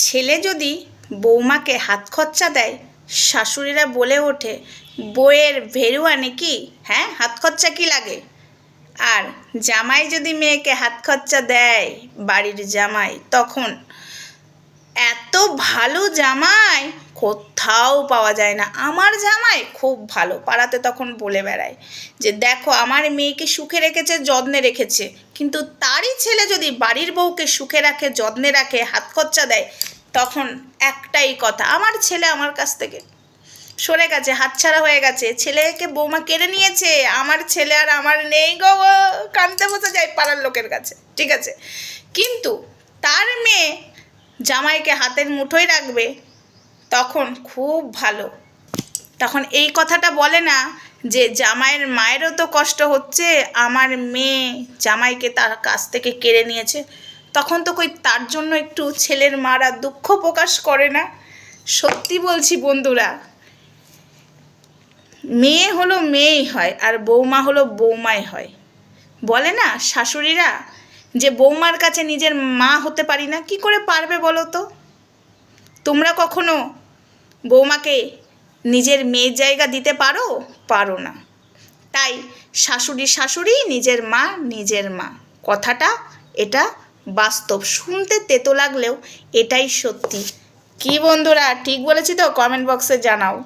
ছেলে যদি বৌমাকে হাত খরচা দেয়, শাশুড়িরা বলে ওঠে বউয়ের ভেরুয়া নাকি, হ্যাঁ হাত খরচা কি লাগে। আর জামাই যদি মেয়েকে হাত খরচা দেয়, বাড়ির জামাই, তখন এত ভালো জামাই কোথাও পাওয়া যায় না। আমার জামাই খুব ভালো, পাড়াতে তখন বলে বেড়ায় যে দেখো আমার মেয়েকে সুখে রেখেছে, যত্নে রেখেছে। কিন্তু তারই ছেলে যদি বাড়ির বউকে সুখে রাখে, যত্নে রাখে, হাত খরচা দেয়, তখন একটাই কথা, আমার ছেলে আমার কাছ থেকে সরে গেছে, হাতছাড়া হয়ে গেছে, ছেলেকে বৌমা কেড়ে নিয়েছে, আমার ছেলে আর আমার নেই গো, কাঁদতে বসে যায় পাড়ার লোকের কাছে, ঠিক আছে। কিন্তু তার মেয়ে জামাইকে হাতের মুঠোয় রাখবে, তখন খুব ভালো। তখন এই কথাটা বলে না যে জামাইয়ের মায়েরও তো কষ্ট হচ্ছে, আমার মেয়ে জামাইকে তার কাছ থেকে কেড়ে নিয়েছে। তখন তো কই তার জন্য একটু ছেলের মারা দুঃখ প্রকাশ করে না? সত্যি বলছি বন্ধুরা, মেয়ে হলো মেয়েই হয়, আর বৌমা হলো বৌমাই হয়। বলে না শাশুড়িরা যে বৌমার কাছে নিজের মা হতে পারি না। কি করে পারবে বলো তো? তোমরা কখনো বৌমাকে নিজের মেয়ের জায়গা দিতে পারো? পারো না। তাই শাশুড়ি শাশুড়ি, নিজের মা নিজের মা, কথাটা এটা বাস্তব। শুনতে তেতো লাগলেও এটাই সত্যি। কি বন্ধুরা, ঠিক বলেছি তো? কমেন্ট বক্সে জানাও।